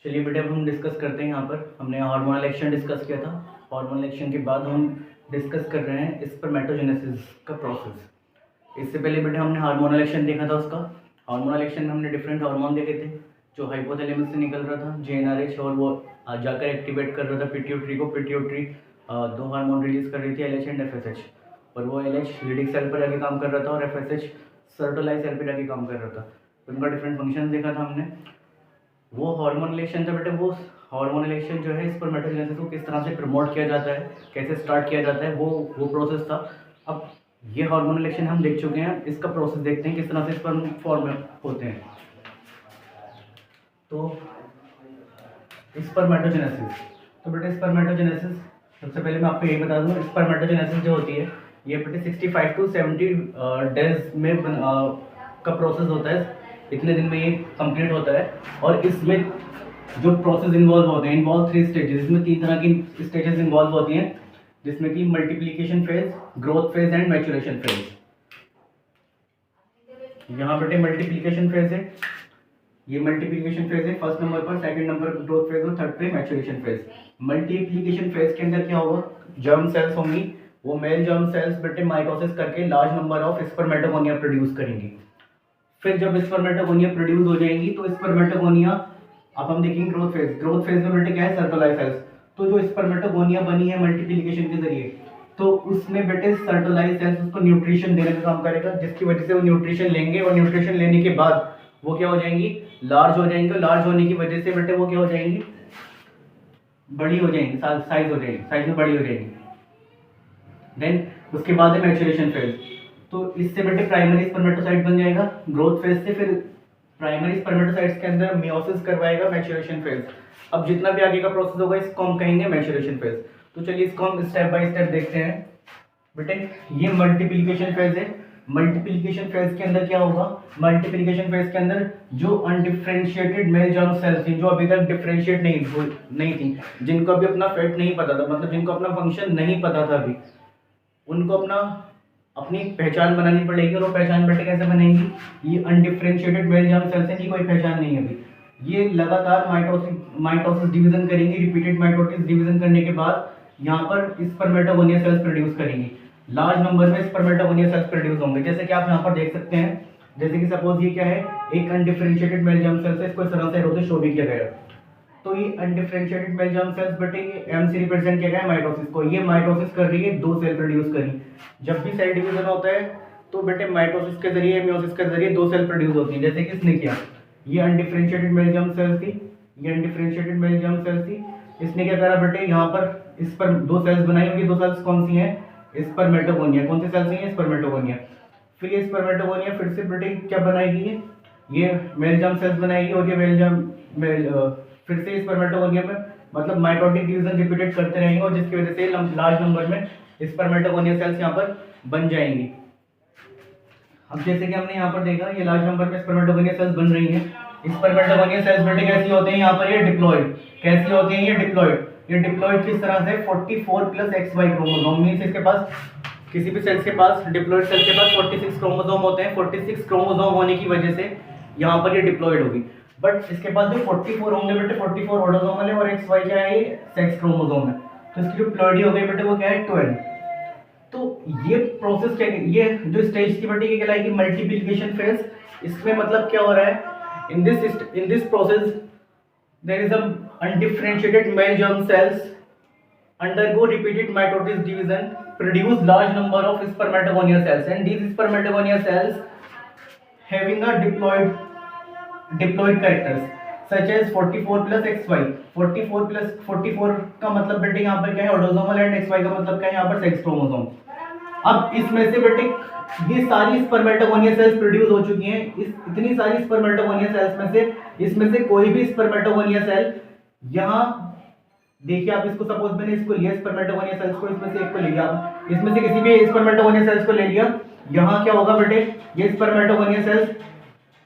चलिए बेटे, अब हम डिस्कस करते हैं। यहाँ पर हमने हार्मोनल एक्शन डिस्कस किया था। हार्मोनल एक्शन के बाद हम डिस्कस कर रहे हैं स्पर्मेटोजेनेसिस का प्रोसेस। इससे पहले बेटे हमने हार्मोनल एक्शन देखा था उसका। हार्मोनल एक्शन में हमने डिफरेंट हार्मोन देखे थे जो हाइपोथैलेमस से निकल रहा था, जेएनआरएच, और वो जाकर एक्टिवेट कर रहा था पिट्यूटरी को। पिट्यूटरी दो हार्मोन रिलीज कर रही थी, एलएच एंड एफएसएच, और वो एलएच लिडिक सेल पर जाके काम कर रहा था और एफएसएच सर्टोलाइज सेल पर जाके काम कर रहा था। तो उनका डिफरेंट फंक्शन देखा था हमने। वो हार्मोनल एक्शन था बेटे, वो हार्मोनल एक्शन जो है स्पर्मेटोजेनेसिस को किस तरह से प्रमोट किया जाता है, कैसे स्टार्ट किया जाता है, वो प्रोसेस था। अब ये हार्मोनल एक्शन हम देख चुके हैं, इसका प्रोसेस देखते हैं किस तरह से स्पर्म फॉर्म होते हैं। तो स्पर्मेटोजेनेसिस, तो बेटे स्पर्मेटोजेनेसिस सबसे पहले मैं आपको ये बता दूं, स्पर्मेटोजेनेसिस जो होती है ये बेटे 65 टू 70 डेज में का प्रोसेस होता है। इतने दिन में ये कंप्लीट होता है। और इसमें जो प्रोसेस इन्वॉल्व होते हैं, इन्वॉल्व 3 स्टेजेस, इसमें 3 तरह की स्टेजेस इन्वॉल्व होती हैं, जिसमें कि multiplication phase, growth phase and maturation phase. यहाँ बेटे मल्टीप्लिकेशन फेज है, ये मल्टीप्लिकेशन फेज है फर्स्ट नंबर पर, सेकंड नंबर पर ग्रोथ फेज और थर्ड पे मैच्योरेशन फेज। मल्टीप्लिकेशन फेज के अंदर क्या होगा, जर्म सेल्स होंगी, वो मेल जर्म सेल्स बेटे माइटोसिस करके large number of spermatogonia produce करेंगी। फिर जब स्पर्मेटोगोनिया प्रोड्यूस हो जाएंगी तो स्पर्मेटोगोनिया, अब हम देखेंगे ग्रोथ फेज। ग्रोथ फेज में बेटे क्या है, सर्टोलाइज सेल्स। तो जो स्पर्मेटोगोनिया बनी है मल्टीप्लिकेशन के जरिए, तो उसमें बेटे सर्टोलाइज सेल्स उसको न्यूट्रिशन देने का काम करेगा, जिसकी वजह से वो न्यूट्रिशन लेंगे, और न्यूट्रिशन लेने के बाद वो क्या हो जाएंगी, लार्ज हो जाएंगे। लार्ज होने की वजह से बेटे वो क्या हो जाएंगी, बड़ी हो जाएंगी, साइज हो जाएंगी, साइज में बड़ी हो जाएंगी। देन उसके बाद है मैच्योरेशन फेज। तो इससे बेटे प्राइमरी स्पर्मेटोसाइट बन जाएगा ग्रोथ फेज से। फिर प्राइमरी स्पर्मेटोसाइट्स के अंदर मियोसिस करवाएगा मैच्योरेशन फेज। अब जितना भी आगे का प्रोसेस होगा इसको हम कहेंगे मैच्योरेशन फेज। तो चलिए इसको हम स्टेप बाय स्टेप देखते हैं। बेटे ये मल्टीप्लिकेशन फेज है। मल्टीप्लिकेशन फेज के अंदर क्या होगा, मल्टीप्लिकेशन फेज के अंदर जो अनडिफरेंशिएटेड मेल जर्म सेल्स थी, जो अभी तक डिफरेंशिएट नहीं थी, जिनको अभी अपना फेट नहीं पता था, मतलब जिनको अपना फंक्शन नहीं पता था अभी, उनको अपनी पहचान बनानी पड़ेगी। और वो पहचान बेटे कैसे बनेगी, ये अनडिफरेंशिएटेड मेल जर्म सेल्स हैं, की कोई पहचान नहीं है अभी। ये लगातार माइटोसिस डिवीजन करेंगी, रिपीटेड माइटोसिस डिवीजन करने के बाद यहाँ पर स्पर्मेटोगोनिया सेल्स प्रोड्यूस करेंगी। लार्ज नंबर में स्पर्मेटोगोनिया सेल्स प्रोड्यूस होंगे, जैसे कि आप यहाँ पर देख सकते हैं। जैसे कि सपोज ये क्या है, एक अनडिफरेंशिएटेड मेल जर्म सेल्स है, इसको इस तरह से एरो से शो भी किया गया। तो ये अनडिफरेंशिएटेड मेल जर्म सेल्स बेटे एम से रिप्रेजेंट किया गया है माइटोसिस को। ये माइटोसिस कर रही है, 2 सेल प्रोड्यूस करी। जब भी सेल डिवीजन होता है तो बेटे माइटोसिस के जरिए, मियोसिस के जरिए 2 सेल प्रोड्यूस होती है, जैसे कि इसने किया। ये अनडिफरेंशिएटेड मेल जर्म सेल्स थी, ये अनडिफरेंशिएटेड मेल जर्म सेल्स थी। इसने क्या करा बेटे, यहाँ पर इस पर 2 सेल्स बनाई होंगी। 2 सेल्स कौन सी हैं, स्पर्मेटोगोनिया। कौन सी सेल्स हैं, स्पर्मेटोगोनिया। फिर ये स्पर्मेटोगोनिया फिर से बेटे क्या बनाएगी, ये मेल जर्म सेल्स बनाएगी, और ये फिर से स्पर्मेटोगोनिया में मतलब माइटोटिक डिवीजन रिपीटेड करते रहेंगे, और जिसकी वजह से लार्ज नंबर में स्पर्मेटोगोनिया सेल्स यहाँ पर बन जाएंगी। अब जैसे कि हमने यहाँ पर देखा, ये लार्ज नंबर में स्पर्मेटोगोनिया सेल्स बन रही हैं। स्पर्मेटोगोनिया सेल्स बेटे कैसी होते हैं, यहाँ पर ये डिप्लॉइड। कैसी होती हैं ये डिप्लॉइड। ये डिप्लॉइड किस तरह से, 44 प्लस XY क्रोमोसोम, मींस इसके पास, किसी भी सेल्स के पास, डिप्लॉइड सेल के पास 46 क्रोमोसोम होते हैं। 46 क्रोमोसोम होने की वजह से यहाँ पर ये डिप्लॉइड होगी। बट इसके पास जो 44 होंगे बेटे, 44 ऑटोसोमल है, और XY क्या है, ये सेक्स क्रोमोसोम है। तो इसकी जो प्लॉइडी हो गई बेटे वो क्या है, 12। तो ये प्रोसेस क्या है, ये जो स्टेज की बेटे ये कहलाएगी मल्टीप्लिकेशन फेज। इसमें मतलब क्या हो रहा है, in this process there is a undifferentiated male germ cells undergo repeated mitosis division, produce large number of spermatogonia cells, and these spermatogonia cells having a diploid characters such as 44 plus XY। 44 plus 44 का मतलब बेटे यहाँ पर क्या है, autosomal, and XY का मतलब क्या है, यहाँ पर सेक्स क्रोमोसोम। अब इसमें से बेटे ये सारी स्पर्मेटोगोनिया सेल्स प्रोड्यूस हो चुकी हैं। इतनी सारी स्पर्मेटोगोनिया सेल्स में से, इसमें से कोई भी स्पर्मेटोगोनिया सेल, यहाँ देखिए आप इसको, सपोज मैंने इसको लिया स्पर्मेटोगोनिया सेल्स को, इसमें से एक को लिया, इसमें से किसी भी स्पर्मेटोगोनिया सेल्स को ले लिया। यहाँ क्या होगा बेटे, ये स्पर्मेटोगोनिया सेल्स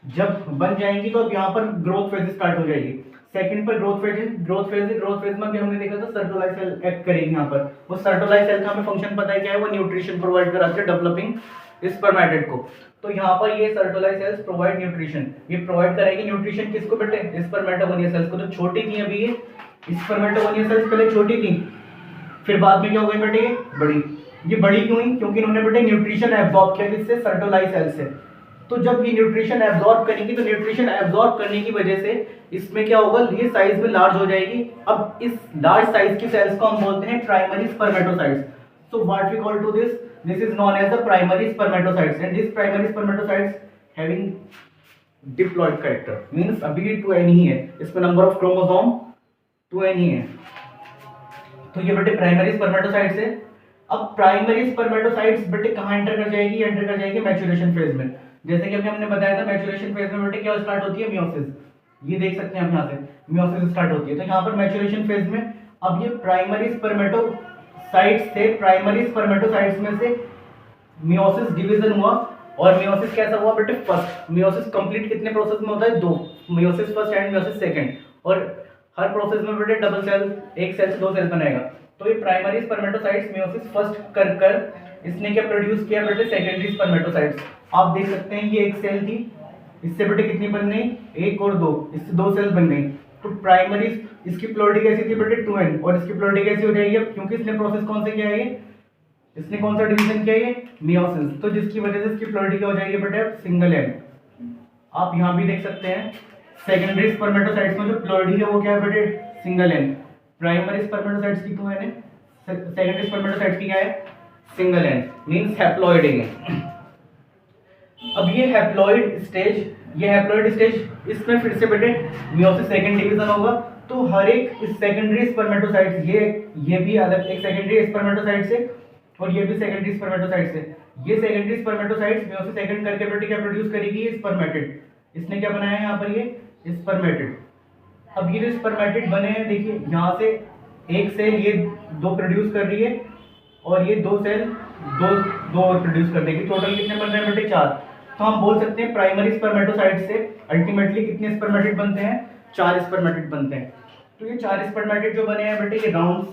जब बन जाएंगी तो अब यहाँ पर ग्रोथ फेज स्टार्ट हो जाएगी। सेकंड पर ग्रोथ फेज में भी हमने देखा था सर्टोलाइज सेल एक्ट करेगी यहाँ पर। वो सर्टोलाइज सेल का हमें फंक्शन पता है क्या है, वो न्यूट्रिशन प्रोवाइड कराते हैं डेवलपिंग स्पर्मेटेड को। तो यहाँ पर ये सर्टोलाइज सेल्स प्रोवाइड न्यूट्रिशन, ये प्रोवाइड कराएगी न्यूट्रिशन किसको बेटे, स्पर्मेटोगोनिया सेल्स को। तो छोटी थी अभी ये स्पर्मेटोगोनिया सेल्स, पहले छोटी थी, फिर बाद में क्या हो गई बेटे ये बड़ी। ये बड़ी क्यों हुई, क्योंकि इन्होंने बेटे न्यूट्रिशन एब्जॉर्ब किया किससे, सर्टोलाइज सेल्स से। तो जब ये न्यूट्रिशन एब्जॉर्ब करेंगी, तो न्यूट्रिशन एब्जॉर्ब करने की वजह से इसमें क्या होगा, ये साइज में लार्ज हो जाएगी। अब इस लार्ज साइज की सेल्स को हम बोलते हैं primary spermatocytes. So what we call to this, this is known as the primary spermatocytes, and these primary spermatocytes having diploid character, means अभी ये 2n ही है, इसमें नंबर ऑफ क्रोमोसोम 2n ही है। तो ये बेटे प्राइमरी स्पर्मेटोसाइट्स है। अब प्राइमरी स्पर्मेटोसाइट्स बेटे कहाँ एंटर कर जाएगी, एंटर कर जाएगी मैच्योरेशन फेज में। जैसे कि अभी हमने बताया था मैच्योरेशन फेज में बेटे क्या स्टार्ट होती है, मियोसिस। ये देख सकते हैं आप यहाँ से मियोसिस स्टार्ट होती है। तो यहाँ पर मैच्योरेशन फेज में अब ये प्राइमरी स्पर्मेटोसाइट्स से, प्राइमरी स्पर्मेटोसाइट्स में से मियोसिस डिवीजन हुआ। और मियोसिस कैसा हुआ बेटे, फर्स्ट मियोसिस कंप्लीट कितने प्रोसेस में होता है, 2, meiosis first and meiosis second. और हर प्रोसेस में बेटे डबल सेल, एक सेल से 2 सेल बनाएगा। तो ये प्राइमरी स्पर्मेटोसाइट्स मियोसिस फर्स्ट कर इसने क्या प्रोड्यूस किया बेटे, सेकेंडरी स्पर्मेटोसाइट्स। आप देख सकते हैं ये एक सेल थी, इससे बेटे कितनी बन गई, 1 और 2, इससे 2 सेल बन गई। तो प्राइमरी इसकी प्लॉइडी कैसी थी बेटे 2n, और इसकी प्लॉइडी कैसी हो जाएगी अब, क्योंकि इसने प्रोसेस कौन से किया है, इसने कौन सा डिवीजन किया है, मियोसिस। तो जिसकी वजह से इसकी प्लॉइडी क्या हो जाएगी बेटे, सिंगल एंड। आप यहाँ भी देख सकते हैं सेकेंडरी स्पर्मेटोसाइट्स में जो प्लॉइडी है वो क्या है बेटे, सिंगल एंड। प्राइमरी स्पर्मेटोसाइट्स की 2n है, सेकेंडरी स्पर्मेटोसाइट्स की क्या है, सिंगल एंड, मींस हैप्लॉइड है। अब ये हैप्लॉइड स्टेज, इसमें फिर से बेटे मियोसिस सेकंड डिवीजन होगा। तो हर एक इस सेकेंडरी स्पर्मेटोसाइट्स, ये भी अलग एक सेकेंडरी स्पर्मेटोसाइट से, और ये भी सेकेंडरी स्पर्मेटोसाइट से। ये सेकेंडरी स्पर्मेटोसाइट्स मियोसिस सेकंड करके बेटे क्या प्रोड्यूस करेगी, स्पर्मेटिड। इसने क्या बनाया है यहाँ पर, ये स्पर्मेटिड। अब ये जो स्पर्मेटिड बने हैं, देखिए यहाँ से एक सेल ये 2 प्रोड्यूस कर रही है, और ये 2 सेल दो और प्रोड्यूस कर देगी। टोटल कितने बन रहे हैं बेटे, 4। तो हम बोल सकते हैं प्राइमरी स्पर्मेटोसाइट से अल्टीमेटली कितने स्पर्मेटिड बनते हैं, 4 स्पर्मेटिड बनते हैं। तो ये 4 स्पर्मेटिड जो बने हैं बेटे, ये राउंड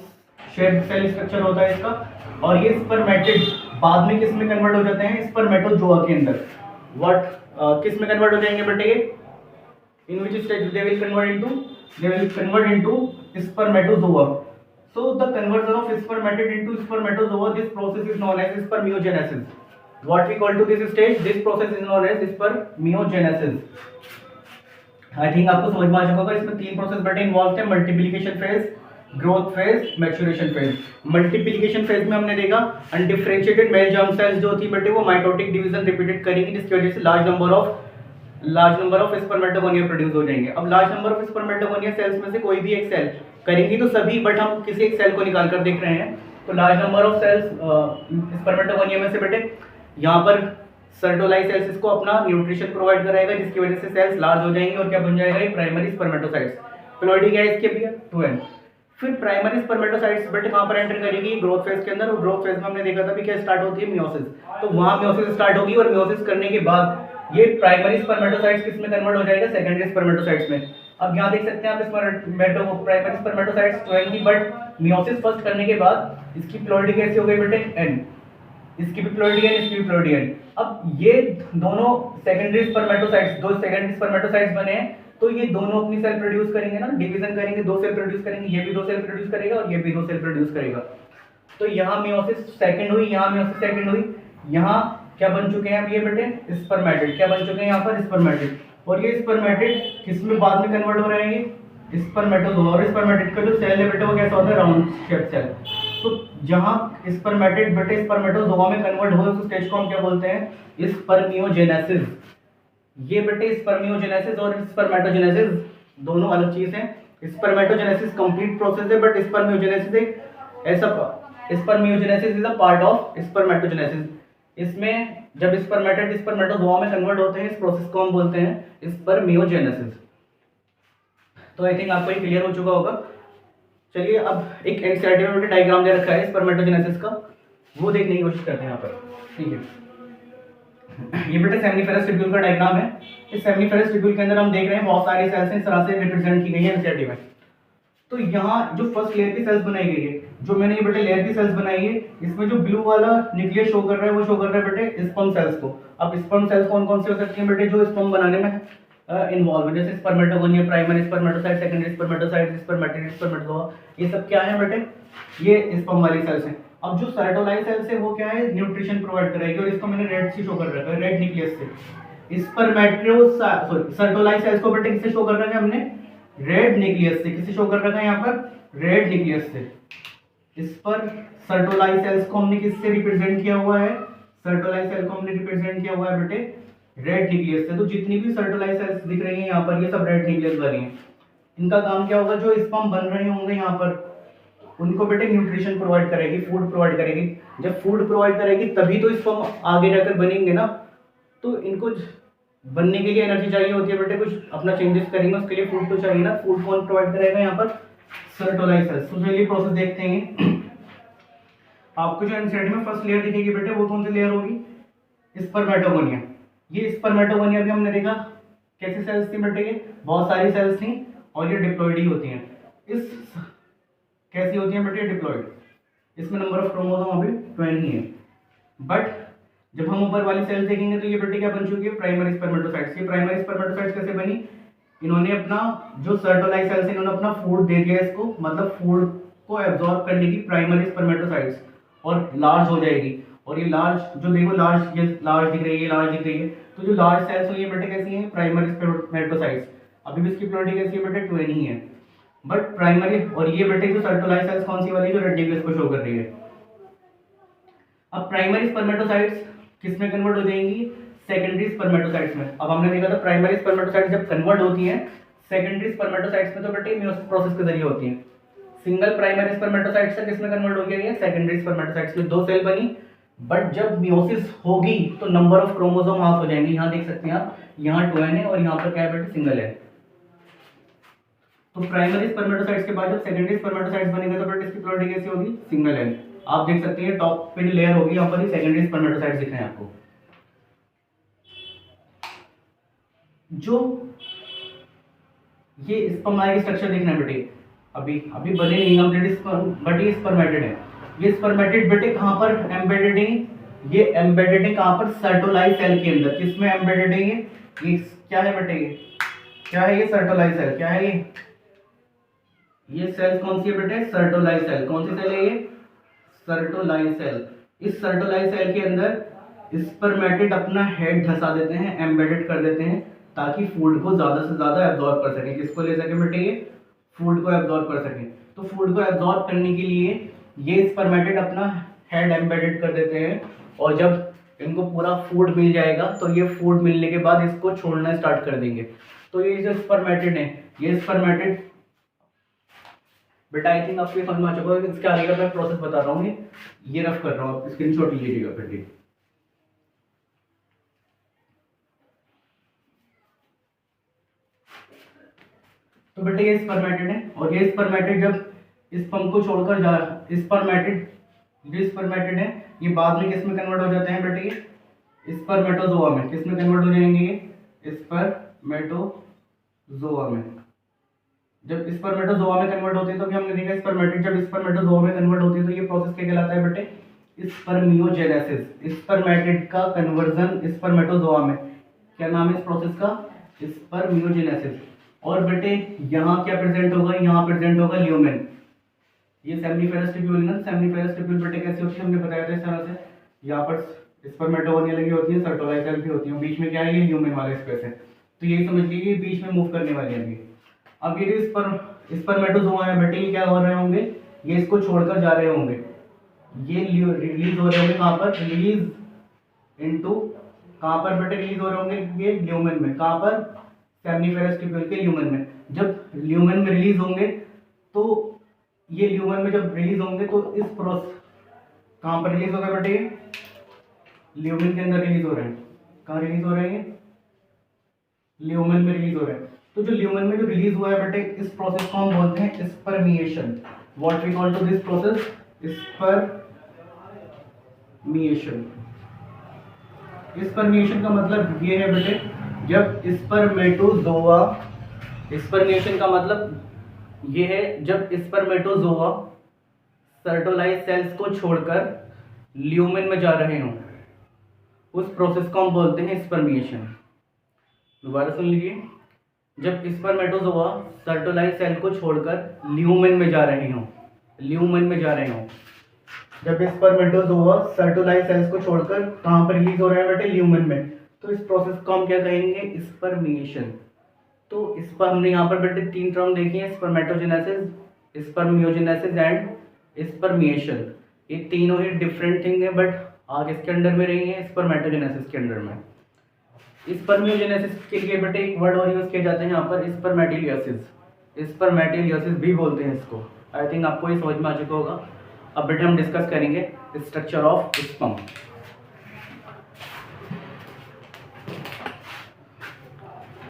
शेप सेल स्ट्रक्चर होता है इसका। और ये स्पर्मेटिड बाद में किस में कन्वर्ट हो जाते हैं, स्पर्मेटोजोआ के अंदर। किस में कन्वर्ट हो जाएंगे बेटे, in which stage they will convert into spermatozoa. So the conversion of spermatid into spermatozoa, this process is known as spermiogenesis. What we call to this stage, this process is known as spermiogenesis. I think आपको समझ में आ चुका होगा। इसमें 3 process बेटे involve थे, multiplication phase, growth phase, maturation phase. Multiplication phase में हमने देखा अनडिफरेंशिएटेड मेल जर्म सेल्स जो थी बेटे वो माइटोटिक डिवीजन रिपीटेड करेंगी, जिसकी वजह से large number of spermatogonia produce हो जाएंगे। अब large number of spermatogonia cells में से कोई भी एक सेल करेंगी तो सभी, बट हम किसी एक सेल को निकाल कर देख रहे हैं। तो large number of cells spermatogonia में से बेटे यहाँ पर सर्टोलाइज सेल्स इसको अपना न्यूट्रिशन प्रोवाइड कराएगा, जिसकी वजह से सेल्स लार्ज हो जाएंगे और क्या बन जाएगा, ये प्राइमरी स्पर्मेटोसाइट्स। प्लॉइडी क्या है इसके भी, 2n। फिर प्राइमरी स्पर्मेटोसाइट्स बेटे कहाँ पर एंटर करेगी, ग्रोथ फेज के अंदर। और ग्रोथ फेज में हमने देखा था भी क्या स्टार्ट होती है, मियोसिस। तो वहाँ मियोसिस स्टार्ट होगी, और मियोसिस करने के बाद ये प्राइमरी स्पर्मेटोसाइट्स किस में कन्वर्ट हो जाएगा, सेकेंडरी स्पर्मेटोसाइट्स में। अब यहाँ देख सकते हैं आप primary spermatocytes 2n, but meiosis first करने के बाद इसकी प्लॉइडी कैसी हो गई बेटे, n। इसकी भी प्लॉइडी n, इसकी भी प्लॉइडी n। अब ये दोनों सेकेंडरी स्पर्मेटोसाइट्स, 2 सेकेंडरी स्पर्मेटोसाइट्स बने हैं, तो ये दोनों अपनी सेल प्रोड्यूस करेंगे ना, डिवीजन करेंगे, 2 सेल प्रोड्यूस करेंगे, ये भी 2 सेल प्रोड्यूस करेगा और ये भी 2 सेल प्रोड्यूस करेगा। तो यहाँ मियोसिस सेकंड हुई, यहाँ मियोसिस सेकंड हुई। यहाँ क्या बन चुके हैं अब ये बेटे, स्पर्मेटिड। क्या बन चुके हैं यहाँ पर, स्पर्मेटिड। और ये स्पर्मेटिड किसमें बाद में कन्वर्ट हो रहे हैं, स्पर्मेटोजोआ। और स्पर्मेटिड का जो सेल है बेटे वो कैसा होता है, राउंड शेप सेल। तो जहाँ स्पर्मेटिड बेटे स्पर्मेटोजोआ में कन्वर्ट हुए उस स्टेज को हम क्या बोलते हैं, स्पर्मियोजेनेसिस। ये बेटे स्पर्मियोजेनेसिस और स्पर्मेटोजेनेसिस दोनों अलग चीज हैं। स्पर्मेटोजेनेसिस कंप्लीट प्रोसेस है, बट स्पर्मियोजेनेसिस एक ऐसा, spermiogenesis is a part of spermatogenesis. इसमें जब स्पर्मेटिड स्पर्मेटोजोआ में कन्वर्ट होते हैं, इस प्रोसेस को हम बोलते हैं स्पर्मियोजेनेसिस। तो आई थिंक आपको ये क्लियर हो चुका होगा। चलिए अब एक एनसीईआरटी में डायग्राम दे रखा है स्पर्मेटोजेनेसिस का, वो देखने की कोशिश करते हैं यहाँ पर, ठीक है। ये बेटा सेमिनिफेरस ट्यूब्यूल का डायग्राम है। इस सेमिनिफेरस ट्यूब्यूल के अंदर हम देख रहे हैं बहुत सारी सेल्स इस तरह से रिप्रेजेंट की गई है एनसीईआरटी में। तो यहाँ जो फर्स्ट लेयर की सेल्स बनाई गई है, जो मैंने ये बेटे लेयर की सेल्स बनाई है, इसमें जो ब्लू वाला न्यूक्लियस शो कर रहा है वो शो कर रहा है बेटे स्पर्म सेल्स को। अब स्पर्म सेल्स कौन कौन से हो सकती हैं बेटे, जो स्पर्म बनाने में इन्वॉल्व है, जैसे spermatogonia, primary spermatocyte, secondary spermatocyte, spermatid, spermatozoa, ये सब क्या है बेटे, ये स्पर्म वाली सेल्स हैं। अब जो सर्टोलाइज सेल्स है वो क्या है, न्यूट्रिशन प्रोवाइड करेगी, और इसको मैंने रेड से शो कर रखा है, रेड न्यूक्लियस से। सर्टोलाइज सेल्स को बेटे किससे शो कर रखा है हमने, रेड न्यूक्लियस से। किससे शो कर रखा है यहाँ पर, रेड न्यूक्लियस से। इस पर सर्टोलाइज सेल्स को हमने किससे रिप्रेजेंट किया हुआ है, सर्टोलाइज सेल को हमने रिप्रेजेंट किया हुआ है बेटे रेड न्यूक्लियस से। तो जितनी भी सर्टोलाइज सेल्स दिख रही हैं यहाँ पर, ये सब रेड न्यूक्लियस वाली हैं। इनका काम क्या होगा, जो स्पर्म बन रहे होंगे यहाँ पर उनको बेटे न्यूट्रिशन प्रोवाइड करेगी, फूड प्रोवाइड करेगी। जब फूड प्रोवाइड करेगी तभी तो स्पर्म आगे जाकर बनेंगे ना। तो इनको बनने के लिए एनर्जी चाहिए होती है बेटे, कुछ अपना चेंजेस करेंगे, उसके लिए फूड तो चाहिए ना। फूड कौन प्रोवाइड करेगा यहाँ पर, सर्टोलाइज सेल्स। तो चलिए प्रोसेस देखते हैं। आपको जो एनसीईआरटी में फर्स्ट लेयर दिखेगी बेटे, वो कौन सी लेयर होगी, स्पर्मेटोगोनिया। ये स्पर्मेटोगोनिया भी हमने देखा कैसी सेल्स थी बेटे, ये बहुत सारी सेल्स थी और ये डिप्लॉइड ही होती हैं। इस कैसी होती हैं बेटे, डिप्लॉइड। इसमें नंबर ऑफ क्रोमोसोम अभी 12 ही है। बट जब हम ऊपर वाली सेल्स देखेंगे तो ये बेटे क्या बन चुकी है, प्राइमरी स्पर्मेटोसाइट्स। ये प्राइमरी स्पर्मेटोसाइट्स कैसे बनी, इन्होंने अपना जो सर्टोलाइज सेल्स इन्होंने अपना फूड दे दिया इसको, मतलब फूड को एब्जॉर्ब कर लेगी प्राइमरी स्पर्मेटोसाइट्स और लार्ज हो जाएगी। और ये लार्ज जो देखो लार्ज, ये लार्ज दिख रही है, ये लार्ज दिख रही है। तो जो लार्ज सेल्स हुई है बेटे कैसी हैं, प्राइमरी स्पर्मेटोसाइट्स। अभी भी इसकी प्लॉटिंग कैसी है बेटे, 20 ही है। बट प्राइमरी, और ये बेटे जो सर्टोलाइज सेल्स कौन सी वाली, जो रेड न्यूक्लियस को शो कर रही है। अब प्राइमरी स्पर्मेटोसाइट्स किस में कन्वर्ट हो जाएंगी, सेकेंडरी स्पर्मेटोसाइट्स में। अब हमने देखा था प्राइमरी स्पर्मेटोसाइट्स जब कन्वर्ट होती हैं सेकेंडरी स्पर्मेटोसाइट्स में, तो बेटे मेयोसिस प्रोसेस के जरिए होती हैं। सिंगल प्राइमरी स्पर्मेटोसाइट से किसमें कन्वर्ट हो गया, सेकेंडरी स्पर्मेटोसाइट्स में 2 सेल बनी। बट जब मियोसिस होगी तो नंबर ऑफ क्रोमोसोम हाफ हो जाएंगे। यहाँ देख सकते हैं आप, यहाँ 2n है और यहाँ पर क्या है बेटे, सिंगल है। तो प्राइमरी स्पर्मेटोसाइट्स के बाद जब सेकेंडरी स्पर्मेटोसाइट्स बनेगा तो बेटे इसकी प्लॉटिंग कैसी होगी, सिंगल है। आप देख सकते हैं टॉप पे जो लेयर होगी यहाँ पर ही सेकेंडरी स्पर्मेटोसाइट्स दिख रहे हैं आपको। जो ये स्पर्म की स्ट्रक्चर देखना है बेटे, अभी बने नहीं कंप्लीट, बट ये स्पर्मेटिड है। ये स्पर्मेटिड बेटे कहाँ पर एम्बेडेड है, ये एम्बेडेड है कहाँ पर, सर्टोलाइज सेल के अंदर। किसमें एम्बेडेड है ये क्या है बेटे, ये क्या है, ये सर्टोलाइज सेल। क्या है ये सेल कौन सी है बेटे, सर्टोलाइज सेल। कौन सी सेल है ये, सर्टोलाइज सेल। इस सर्टोलाइज सेल के अंदर स्पर्मेटिड अपना हेड धंसा देते हैं, एम्बेडेड कर देते हैं, ताकि फूड को ज्यादा से ज्यादा एब्जॉर्ब कर सके। किसको ले सके बेटे, ये फूड को एब्जॉर्ब कर सके। तो फूड को एब्जॉर्ब करने के लिए ये स्पर्मेटिड अपना हेड एम्बेडेड कर देते हैं, और जब इनको पूरा फूड मिल जाएगा तो ये फूड मिलने के बाद इसको छोड़ना स्टार्ट कर देंगे। तो ये जो स्पर्मेटिड है, ये स्पर्मेटिड बेटा आई थिंक आपको ये समझ में आ चुका है। इसके आगे का मैं प्रोसेस बता रहा हूँ, ये रफ कर रहा हूँ, आप स्क्रीनशॉट लीजिएगा बेटे। तो बेटे ये स्पर्मेटिड है, और ये स्पर्मेटिड जब स्पर्म को छोड़कर जा, स्पर्मेटिड जो स्पर्मेटिड है ये बाद में किस में कन्वर्ट हो जाते हैं बेटे, ये स्पर्मेटोजोआ में। किस में कन्वर्ट हो जाएंगे, ये स्पर्मेटोजोआ में। जब स्पर्मेटोजोआ में कन्वर्ट होती है तो भी हमने देखा स्पर्मेटिड जब स्पर्मेटोजोआ में कन्वर्ट होती है तो ये प्रोसेस क्या कहलाता है बेटे, स्पर्मियोजेनेसिस। स्पर्मेटिड का कन्वर्जन स्पर्मेटोजोआ में, क्या नाम है इस प्रोसेस का, स्पर्मियोजेनेसिस। और बेटे यहाँ क्या प्रेजेंट होगा, यहाँ प्रेजेंट होगा ल्यूमेन। ये सेमिनिफेरस ट्यूब्यूल ना, सेमिनिफेरस ट्यूब्यूल बेटे कैसी होती है, हमने बताया था इस तरह से। यहाँ पर स्पर्मेटोगोनिया लगी होती है, सर्टोलाइज सेल भी होती है, बीच में क्या है, ये ल्यूमेन वाला स्पेस है। तो यही समझ लीजिए बीच में मूव करने वाली है अभी। अब ये जो स्पर्मेटोजोआ है बेटे, ये क्या हो रहे होंगे, ये इसको छोड़कर जा रहे होंगे, ये रिलीज हो रहे होंगे कहाँ पर, रिलीज इनटू, कहाँ पर बेटे रिलीज हो रहे होंगे, ये ल्यूमेन में। कहाँ पर, सेमिनिफेरस ट्यूब्यूल के ल्यूमेन में। जब ल्यूमेन में रिलीज होंगे तो ये ल्यूमेन में जब रिलीज होंगे तो इस प्रोसेस, कहाँ पर रिलीज होगा बेटे, ल्यूमेन के अंदर रिलीज हो रहे हैं। कहाँ रिलीज हो रहे हैं, ल्यूमेन में रिलीज हो रहे हैं। तो जो ल्यूमेन में जो रिलीज हुआ है बेटे, इस प्रोसेस को हम बोलते हैं spermiation. What we call to this process, spermiation. Spermiation का मतलब ये है बेटे, जब स्पर्मेटोजोआ, स्पर्मिएशन का मतलब ये है जब स्पर्मेटोजोआ सर्टोलाइज सेल्स को छोड़कर ल्यूमेन में जा रहे हों, उस प्रोसेस को हम बोलते हैं स्पर्मिएशन। दोबारा सुन लीजिए, जब स्पर्मेटोजोआ सर्टोलाइज सेल को छोड़कर ल्यूमेन में जा रहे हों, ल्यूमेन में जा रहे हों, जब स्पर्मेटोजोआ सर्टोलाइज सेल्स को छोड़कर कहाँ पर रिलीज हो रहा है बेटे, ल्यूमेन में, तो इस प्रोसेस को हम क्या कहेंगे, स्पर्मिएशन। तो इस पर हमने यहाँ पर बेटे 3 टर्म देखी है, स्पर्मेटोजेनेसिस, स्पर्मियोजेनेसिस एंड स्पर्मिएशन। ये तीनों ही डिफरेंट थिंग है, बट आग इसके अंडर में रही है, स्पर्मेटोजेनेसिस के अंडर में। स्पर्मियोजेनेसिस के लिए बेटे एक वर्ड और यूज किया जाता है यहाँ पर, स्पर्मेटिलियोसिस, स्पर्मेटिलियोसिस भी बोलते हैं इसको। आई थिंक आपको ये समझ में आ चुका होगा। अब बेटे हम डिस्कस करेंगे स्ट्रक्चर ऑफ स्पर्म।